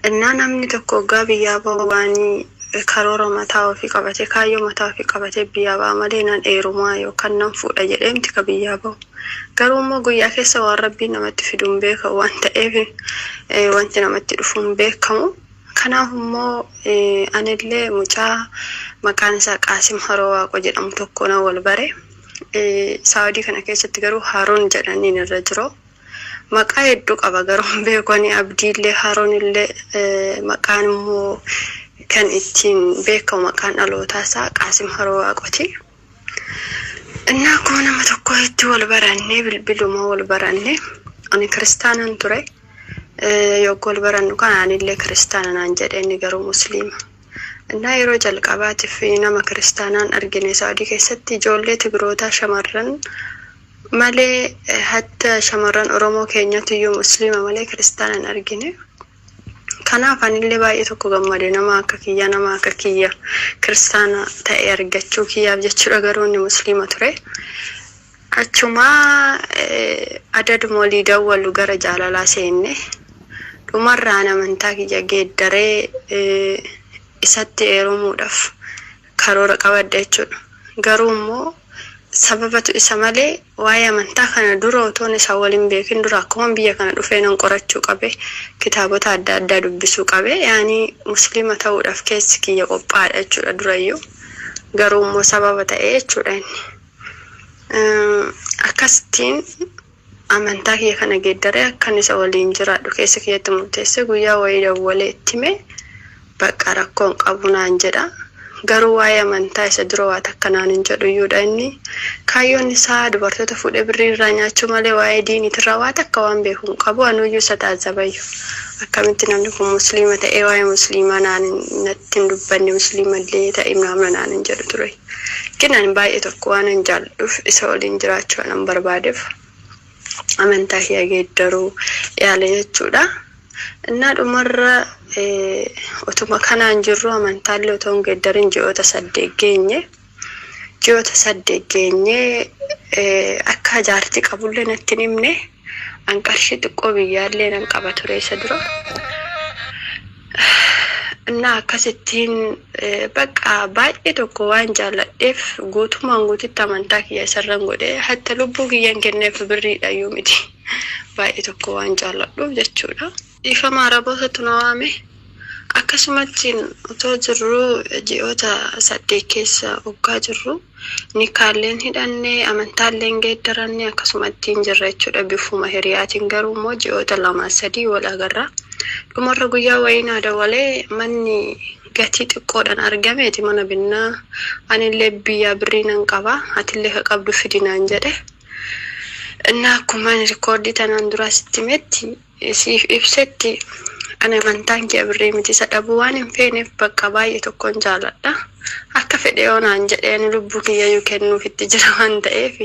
Innaan namni tokko waggaa biyyaa ba'u waanii karoora mataa ofii qabatee kaayyoo mataa ofii qabatee biyyaa ba'a malee nan dheerumaa yookaan nan fuudha jedheemti ka biyyaa ba'u. Garuu immoo guyyaa keessa waan rabbiin namatti fiduun beekamu waan ta'eef wanti namatti dhufuun beekamu. Kanaaf immoo anillee mucaa maqaan isaa Qaasim Haroo Waaqoo jedhamu tokko na wal bare. Saawudii kana keessatti garuu Haroon jedhanii irra jiru. Maqaa hedduu qaba garuu beekoni Abdiillee Haroonillee maqaan immoo kan ittiin beekamu maqaan dhalootaa isaa Qaasim Haroo Waaqooti. Innaa akkuma nama tokko itti wal barannee bilbiluma wal barannee ani kiristaanan ture. Yogguu wal barannu kanaanillee kiristaana naan jedhe inni garuu musliima. Innaa yeroo jalqabaatiif nama kiristaanaan argine Saawudii keessatti ijoollee Tigrootaa shamarran malee hatta shamarran Oromoo keenyatu iyyuu musliima malee kiristaanaan argine. Kanaaf anillee baay'ee tokko gammade nama akka kiyya kiristaana ta'e argachuu kiyyaaf jechuudha garuu inni musliima ture. Achumaa adaduma walii dawwalu gara jaalalaa seenne dhumarraan amantaa kiyya geeddaree isatti heerumuudhaaf karoora qabadde jechuudha. Garuu immoo sababatu isa malee waa'ee amantaa kana dura otoon isa waliin beekin dura akkuma biyya kana dhufee nan qorachuu qabe kitaabota adda addaa dubbisuu qabe yaani musliima ta'uudhaaf keessi kiyya qophaadha jechuudha durayyuu. Garuu immoo sababa ta'ee jechuudha inni. Akkasitiin amantaa kiyya kana geeddaree akkan isa waliin jiraadhu keessa kiyyatti murteesse guyyaa wayii dawwalee itti hime bakka rakkoon qabu naan jedha. Garuu waa'ee amantaa isa dura waa takka naan hin jedhu iyyuudha inni. Kaayyoon isaa dubartoota fuudhee birrii irraa nyaachuu malee waa'ee diiniitirraa waa takka waan beeku hin qabu anuuyyuu isa taazzabayyu. Akkamitti namni kun musliima ta'ee waa'ee musliimaa naan natti hin dubbanne musliimallee ta'e namna naan hin jedhu ture. Kinaan baay'ee tokko waan hin jaalladhuuf isa waliin jiraachuu waan barbaadeef amantaa kiyya geeddaruu yaale jechuudha. Innaa dhumarra otuma kanaan jirru amantaallee otoo hin geeddarin ji'oota 8 geenye. Ji'oota 8 geenye akka jaartii qabullee natti hin himne an qarshii xiqqoo biyyaallee nan qaba ture isa dura. Innaa akkasittiin bakka baay'ee tokko waan jaalladheef guutumaan guutitti amantaa kiyya isarran godhee hatta lubbuu kiyyan kenneef birriidhayyuu miti. Baay'ee tokko waan jaalladhuuf jechuudha. Dhiifama arabootatu na waame. Akkasumatti otoo jirru ji'oota 8 keessa waggaa jirru nikaalleen hidhannee amantaalleen geeddarannee akkasumatti hin jirre jechuudha bifuma hiriyaatiin garuu immoo ji'oota 2-3 wal agarra. Dhumarra guyyaa wayii naa dawwalee manni gatii xiqqoodhaan argameeti mana binnaa anillee biyya birrii nan qaba atillee ka qabdu fidinaan jedhe. Innaa akkuma rikoordii tanaan duraa sitti metti siif ibsetti ana amantaan kiyya birrii miti isa dhabuu waan hin feeneef bakka baay'ee tokkoon jaalladha. Akka fedhe yoonaan jedheen lubbuu kiyyayyuu kennuuf itti jira waan ta'eef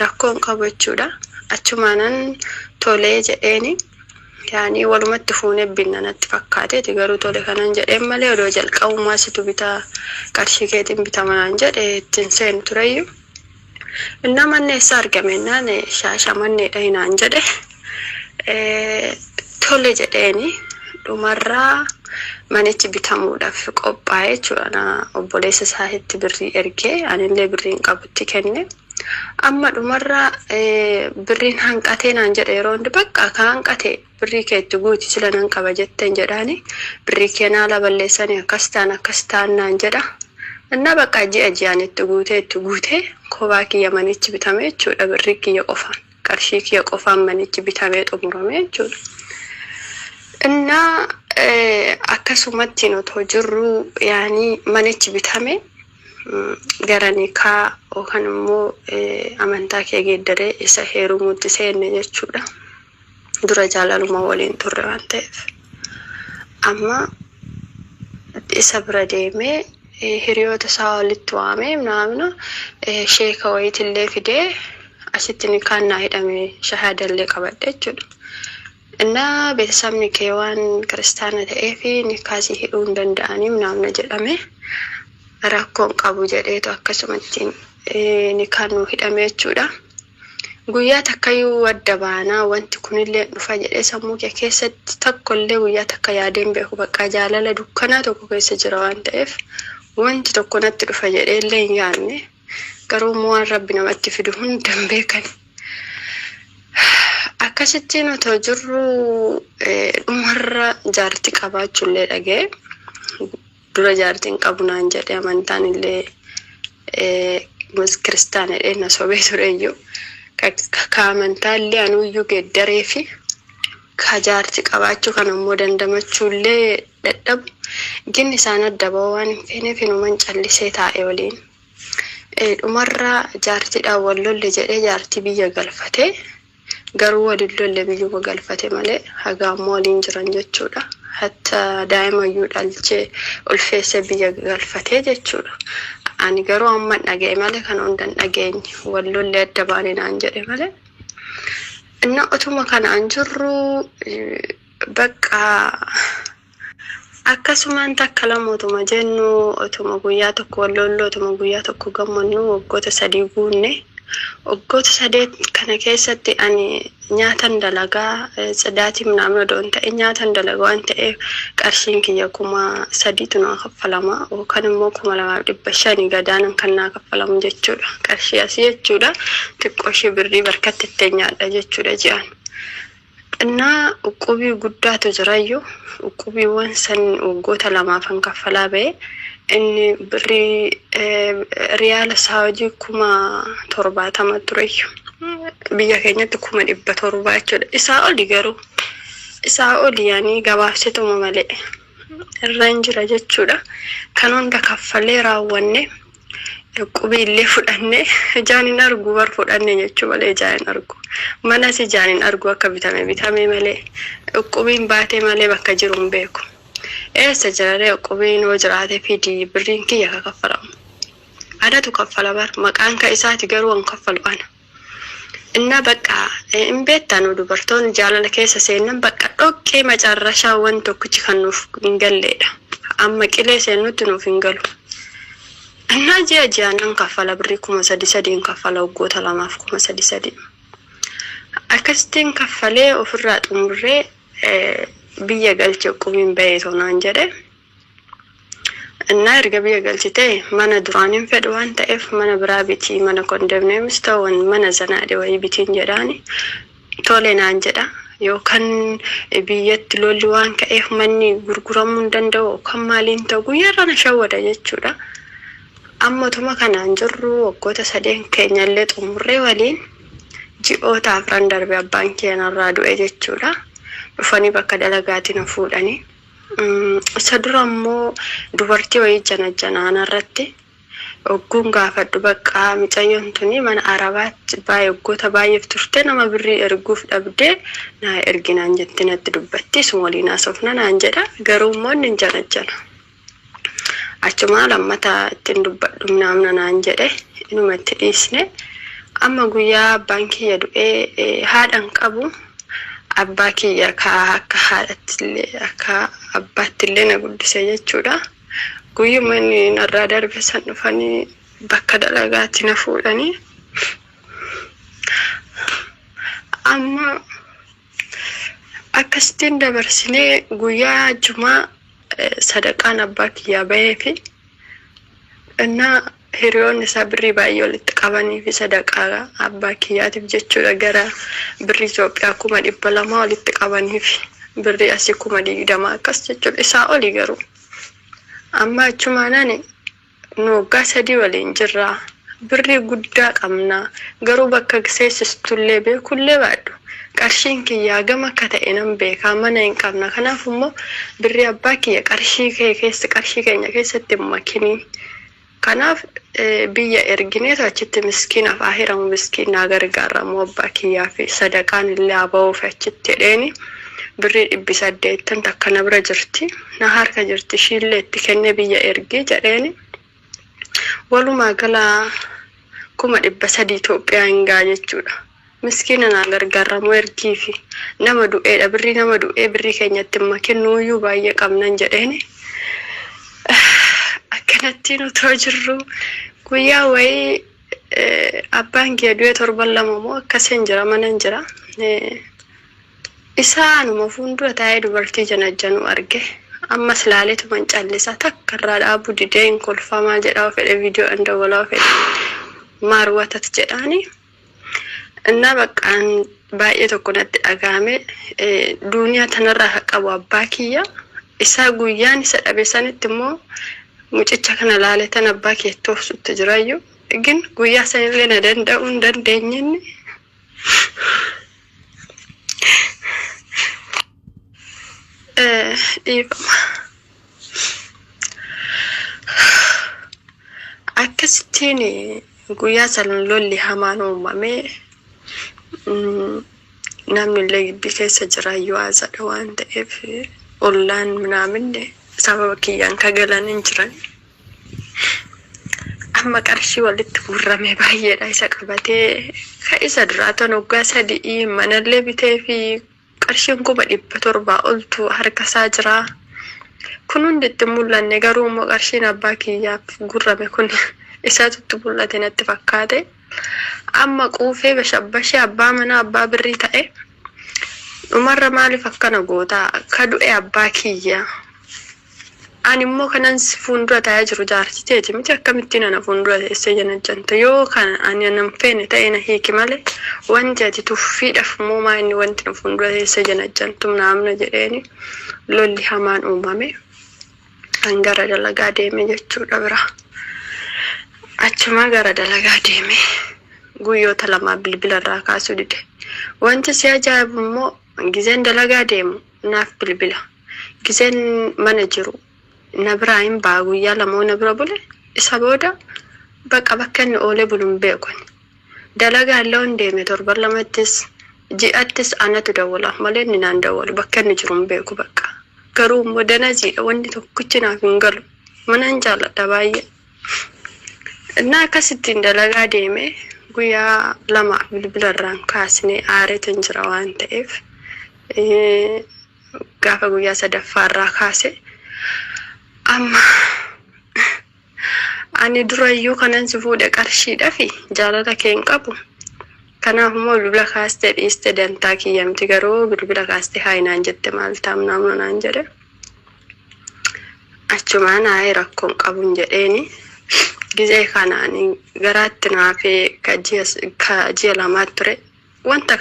rakkoon qabu jechuudha. Achumaanan tolee jedheeni yaani walumatti fuunee binna natti fakkaateeti garuu tole kanan jedheen malee odoo jalqabumaa situ bitaa qarshii keetiin bitamanaan jedhe ittiin seenu tureyyuu. Innaa manni eessa argamennaan shaashamanneedha hinaan jedhe. Tole jedheeni dhumarraa manichi bitamuudhaaf qophaa'ee jechuudha. Obboleessa isaatti birrii ergee anillee birriin qabutti kenne. Amma dhumarraa birriin hanqatee naan jedhe yeroo hundi bakka akka hanqate birrii keetti guuti sila nan qaba jetteen jedhaani birrii keenaa la balleessanii akkas ta'an naan jedha. Innaa bakka ji'aan itti guutee kophaa kiyya manichi bitame jechuudha birrii kiyya qofaan qarshii kiyya qofaan manichi bitamee xumurame jechuudha. Innaa akkasumatti otoo jirru yaani manichi bitame gara nikaa yookaan immoo amantaa kee geeddaree isa heerumuutti seenne jechuudha. Dura jaalaluma waliin turre waan ta'eef. Amma isa bira deemee hiriyoota isaa walitti waamee naamna sheeka wayiitillee fidee asitti nikaan naa hidhame shahaadallee qabadhe jechuudha. Innaa beeksisni kee waan kiristaana ta'eef nikaasii hidhuu hin danda'aniif naamna jedhame rakkoon qabu jedheetu akkasumatti nikaan nuu hidhame jechuudha. guyyaa takkayyuu adda baanaa wanti kunillee dhufa jedhee sammuu kee keessatti tokkollee guyyaa takka yaadeen beeku bakka jaalala dukkanaa tokko keessa jira waan ta'eef wanti tokko natti dhufa jedhee illee hin yaadne garuu waan rabbi namatti fidu hundan beekan. Akkasittiin otoo jirru dhumarra jaartii qabaachuullee dhagee dura jaartiin qabu naan jedhee amantaan illee kiristaanadhee na sobee tureyyuu ka amantaallee anuyyuu geeddaree fi ka jaartii qabaachuu kan ammoo dandamachuullee dadhabu ginni isaan adda ba'uu waan hin feeneef inuman callisee taa'e waliin dhumarra jaartiidhaan wal lolle jedhee jaartii biyya galfatee garuu waliin lolle biyyuma galfate malee haga ammoo waliin jiran jechuudha. Hatta daa'imayyuu dhalchee ulfeessee biyya galfatee jechuudha. Ani garuu amma dhaga'e malee kan hundan dhageenye wal lolle adda baane naan jedhe malee. Inna otuma kanaan jirru bakka akkasumaan takka lamootuma jennu otuma guyyaa tokko wal lollu otuma guyyaa tokko gammannu waggoota 3 guunne. Waggoota 8 kana keessatti ani nyaatan dalagaa sadaatii namni odoon ta'e nyaatan dalagaa waan ta'eef qarshiin kiyya 3,000 naa kaffalama yookaan immoo 2,500 gadaanan kan naa kaffalamu jechuudha. Qarshii asii jechuudha xiqqoo ishee birrii barkatti itti nyaadha jechuudha ji'aan. Innaa uqubii guddaatu jirayyuu uqubiiwwan san waggoota 2 kaffalaa ba'e. Inni birrii riyaala saawajii 70 tureyyuu biyya keenyatti 700 jechuudha. Isaa oli garuu isaa oli yaani gabaabsituma malee irra hin jira jechuudha. Kan hunda kaffalee raawwanne uqubii illee fudhanne ijaan hin argu bar fudhanne jechuu malee ijaan hin argu. Manas ijaan hin argu akka bitame malee uqubiin baatee malee bakka jiru hin beeku. Eessa jiraree uqubiin hoo jiraate fidi birriin kiyya ka kaffalamu. Adatu kaffala bar maqaan ka isaati garuu an kaffalu ana. Inna bakka hin beektan dubartoonni jaalala keessa seenan bakka dhoqqee macarrashaa waan tokkichi kan nuuf hin galleedha. Amma qilee seennutti nuuf hin galu. Inna ji'aan an kaffala birrii 3,300 kaffala waggoota 2,300. Akkasitiin kaffalee ofirraa xumurree biyya galche uqubiin ba'ee tonaan jedhe. Innaa erga biyya galchite mana duraanin fedhu waan ta'eef mana biraa bitii mana kondominiyeemis ta'uun mana zanaadhe wayii bitiin jedhaani tole naan jedha. Yookaan biyyatti lolli waan ka'eef manni gurguramuu hin danda'u kan maaliin ta'u guyyaarra na shawwada jechuudha. Amma tuma kanaan jirru waggoota 3 keenyallee xumurree waliin ji'oota 4 darbe abbaan keenyarraa du'e jechuudha. Dhufanii bakka dalagaatiin fuudhanii. Isa dura ammoo dubartii wayii janajjanaan irratti ogguun gaafadhu bakka micayyoon tuni mana arabaatti waggoota baay'eef turte nama birrii erguuf dhabdee naa erginaan jetti natti dubbatti sun waliin haasofna naan jedha garuu immoo inni janajjana. Achuma lammata ittiin dubbadhu namna naan jedhe inuma itti dhiisne amma guyyaa abbaan kiyya du'ee haadhan qabu. Abbaa kiyya akka haadhattillee akka abbaattillee na guddise jechuudha. Guyyuma inni narraa darbe san dhufanii bakka dalagaatti na fuudhanii. Amma akkasitiin dabarsinee guyyaa jumaa sadaqaan abbaa kiyyaa bahee fi innaa hiriyoonni isaa birrii baay'ee walitti qabanii fi sadaqaa abbaa kiyyaatiif jechuudha gara birrii Itoophiyaa 200 walitti qabanii fi birrii asii 20 akkas jechuudha isaa oli garuu. Amma achumaan nu waggaa 3 waliin jirra birrii guddaa qabna garuu bakka seessistullee beekullee baadhu. Qarshiin kiyyaa gama akka ta'e nan beekaa mana hin qabna kanaaf immoo birrii abbaa kiyya qarshii keenya keessatti makinii. Kanaaf biyya ergineetu achitti miskiinaaf ahiramu miskiinaa gargaaramu abbaa kiyyaa fi sadaqaan illee aba'uuf achitti jedheeni birrii 800 takka na bira jirti na harka jirti shiillee itti kennee biyya ergii jedheeni walumaa gala 300 Itoophiyaa hin gaa jechuudha. Miskiina na gargaaramu ergii fi nama du'eedha birrii nama du'ee birrii keenyatti makinnuuyyuu baay'ee qabnan jedheeni. Akkanatti utoo jirru guyyaa wayii abbaan kee du'e torban lama moo akkasiin jira mana hin jira. Isaanuma fuuldura taa'ee dubartii janajjanu arge. Ammas laaleetu man callisa takka irraa dhaabuu didee hin kolfamaa jedhaa fedhe viidiyoo andawalaa fedhe maarwatat jedhaani. Innaa baqqaan baay'ee tokko natti dhagahame duuniyaa tanarraa qabu abbaa kiyya isaa guyyaan isa dhabe sanitti immoo mucicha kana laaleetan abbaa keetti obsutti jiraayyuu gin guyyaa sanillee na danda'uu hin dandeenyinni. Dhiifama. Akkasittiin guyyaa san lolli hamaan uumamee namni illee gibbii keessa jiraayyuu haasadha waan ta'eef ollaan minaaminne sababa kiyyaan kagalan hin jiran. Amma qarshii walitti guurrame baay'eedha isa qabatee ka isa duraa tan waggaa 3 manallee bitee fi qarshiin 700 oltu harka isaa jira. Kun hunditti mul'anne garuu immoo qarshiin abbaa kiyyaaf guurrame kun isaatti mul'ate natti fakkaate. Amma quufee bashabbashee abbaa mana abbaa birrii ta'e dhumarra maaliif akkana goota ka du'e abbaa kiyya. Ani immoo kanan si fuuldura taa'ee jiru jaarsiteeti miti akkamittiin ana fuuldura teessee janajjanta yoo kan ani nan feene ta'e na hiiki malee wanti ati tuffiidhaaf immoo maa inni wanti na fuuldura teessee janajjantu naamna jedheeni lolli hamaan uumame kan gara dalagaa deeme jechuudha bira. Achuma gara dalagaa deeme guyyoota lama bilbila irraa kaasuu dide. Wanti si ajaa'ibu immoo gizeen dalagaa deemu naaf bilbila. Gizeen mana jiru na biraa hin baa guyyaa lama na bira bule isa booda bakka inni oolee buluun beekun. Dalagaa illee deeme torban lamattis ji'attis anatu dawwala malee inni naan dawwalu bakka inni jiru hin beeku bakka. Garuu immoo danajiidha wanti tokkichi naaf hin galu. Mana hin jaalladha baay'ee. Innaa akkasittiin dalagaa deeme guyyaa lama bilbila irraan kaasnee aareetiin jira waan ta'eef gaafa guyyaa sadaffaa irraa kaase amma ani durayyuu kanan si fuudhe qarshiidha fi jaalala kee hin qabu. Kanaaf immoo bilbila kaastee dhiiste dantaa kiyya miti garuu bilbila kaastee haayinaan jette maal taamnaamna naan jedhe. Achumaan haayee rakkoon qabuun jedheeni gizee kanaani garaatti naafee ka ji'a lamaa ture. Wanta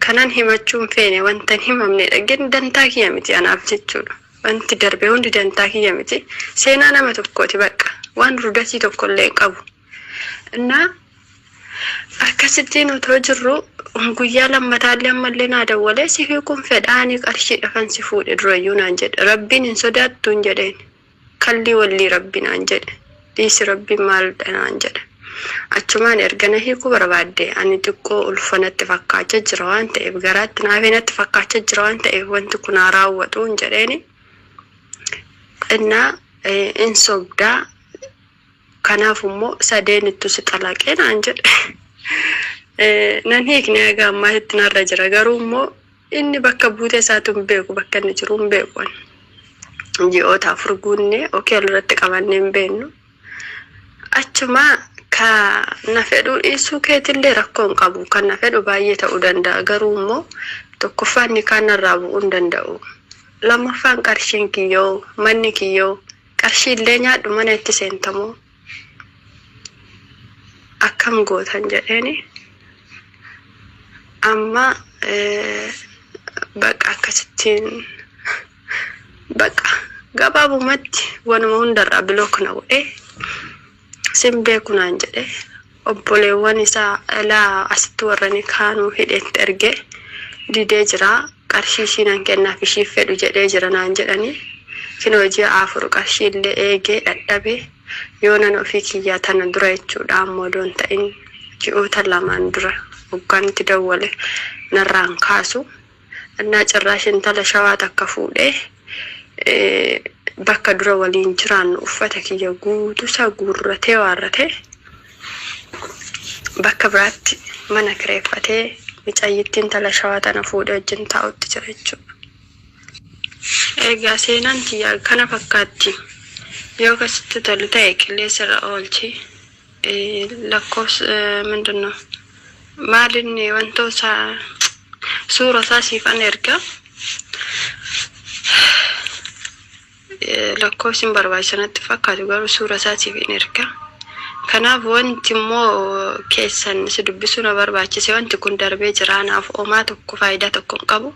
kanan himachuun feene wanta himamnedha gin dantaa kiyya miti anaaf jechuudha. Wanti darbe hundi dantaa kiyya miti seenaa nama tokkooti bakka waan rudatii tokkollee qabu. Innaa akkasittiin otoo jirru guyyaa lammataallee ammallee naa dawwalee si hiikuun fedhaanii qarshii dhafan si fuudhe durayyuu naan jedhe. Rabbiin hin sodaattu hin jedheen kallii wallii rabbi naan jedhe dhiisi rabbiin maalidha naan jedhe. Achumaan ergana hiikuu barbaadde ani xiqqoo ulfanatti fakkaachaa jira waan ta'eef garaatti naafeenatti fakkaachaa jira waan ta'eef wanti kun haa raawwatu hin jedheeni. Innaa in sobdaa kanaaf immoo sadeenittu si xalaqee naan jedhe. Nan hiikne egaa ammaatitti narra jira garuu immoo inni bakka buutee isaatu hin beeku bakka inni jiru hin beeku. Ji'oota 4 guunnee okee irratti qabannee hin beennu. Achuma ka na fedhu dhiisuu keetillee rakkoon qabu kan na fedhu baay'ee ta'uu danda'a garuu immoo tokkoffaan ni kan narraa bu'uu hin danda'u. Lammaffaan qarshiin kiyyoo manni kiyyoo qarshiillee nyaadhu mana itti seentamoo akkam gootan jedheeni. Amma bakka akkasittiin bakka gabaabumatti wanuma hundarraa bilookna godhee sin beeku naan jedhe. Obboleewwan isaa ilaa asitti warrani kaanuu hidheetti erge didee jira qarshii ishiin kennaaf ishiif fedhu jedhee jira naan jedhani. Kinoo ji'a 4 qarshiillee eegee dadhabee yoo nan ofii kiyyaa tana dura jechuudha ammoo doon ta'in ji'oota lamaan dura hogganti dawwale narraan kaasu. Innaa cirraash intala shawaa takka fuudhee bakka dura waliin jiraannu uffata kiyya guutuusaa guurratee waarratee bakka biraatti mana kireeffatee micayyittiin intala shawaa tana fuudhee wajjin taa'utti jira jechuudha. Egaa seenaan kiyya kana fakkaatti yoo akkasitti tolu ta'e qilleensarra oolchi. lakkoofsa mindinno maalinni wantoosa suura isaa siifan erga lakkoofsin barbaachisanatti fakkaatu garuu suura isaa siifin erga. Kanaaf wanti immoo keessan si dubbisuu na barbaachise wanti kun darbee jira naaf homaa tokko faayidaa tokko hin qabu.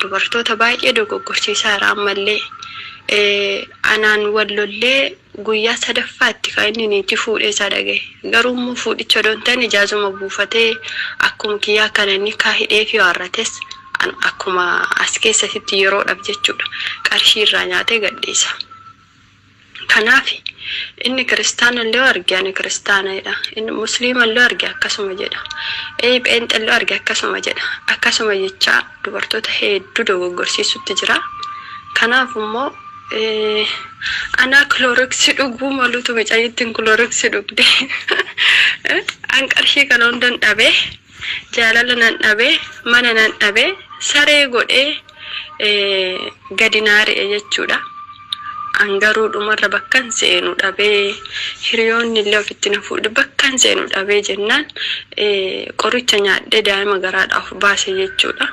Dubartoota baay'ee dogoggorsiisaa jira ammallee anaan wallollee guyyaa sadaffaatti kan inni niitii fuudhee isaa dhagaye garuu immoo fuudhicha doontaan ijaazuma buufatee akkuma kiyyaa kana inni kaahidhee fi waarrates akkuma as keessatti yeroodhaaf jechuudha qarshii irraa nyaatee gadhiisa. Kanaaf inni kiristaanallee arge ani kiristaanadha inni musliimallee arge akkasuma jedha pheenxallee arge akkasuma jedha akkasuma jecha dubartoota hedduu dogoggorsiisutti jira. Kanaaf immoo ana kloroksi dhuguu maluutu micayittiin kloroksi dhugde an qarshii kana hundan dhabe jaalala nan dhabe mana nan dhabe saree godhee gadinaaree jechuudha. Angaruu dhumarra bakkan seenu dhabee hiriyoonni illee ofitti na fuudhe bakkan seenu dhabee jennaan qoricha nyaadhee daa'ima garaadhaaf baase jechuudha.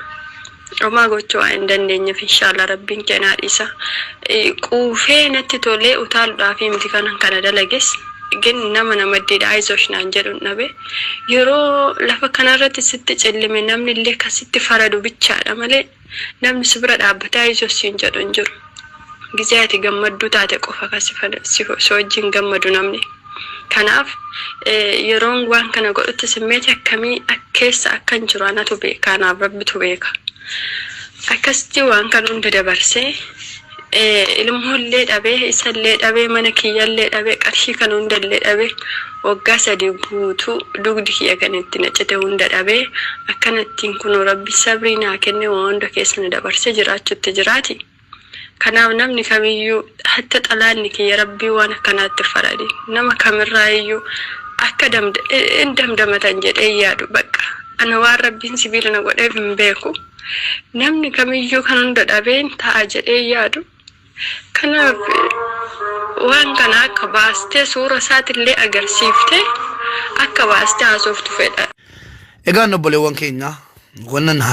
Omaa gochuu waan hin dandeenyeef inshallah rabbiin keenaa dhiisa. Quufee natti tolee utaaluudhaaf miti kanan kana dalages gin nama namaddeedha aizosh naan jedhu dhabe yeroo lafa kanarratti sitti cillime namni illee kasitti faradu bichaadha malee namni si bira dhaabbatee aizosh siin jedhu hin jiru. Gizaati gammaddu taate qofa kasi wajjin gammadu namni. Kanaaf yeroon waan kana godhutti simmeeti akkamii keessa akkan jiru anatu beeka naaf rabbitu beeka. Akkasitti waan kan hunda dabarsee ilmoollee dhabee isallee dhabee mana kiyyallee dhabee qarshii kan hundallee dhabee waggaa 3 guutuu dugdi kiyya kan itti nacite hunda dhabee akkanattiin kun rabbi sabrii naa kenne waan hunda keessa na dabarsee jiraachuutti jiraati. Kanaaf namni kamiyyuu hatta xalaanni kiyya rabbii waan akkanaatti faradi nama kamirraa iyyuu akka damdamatan jedhee yaadu bakka ana waan rabbiin sibiila na godheef hin beeku namni kamiyyuu kan hunda dhabeen ta'a jedhee yaadu. Kanaaf waan kana akka baastee suura isaatillee agarsiiftee akka baastee haasoftu fedha. Egaa obboleewwan keenya wannan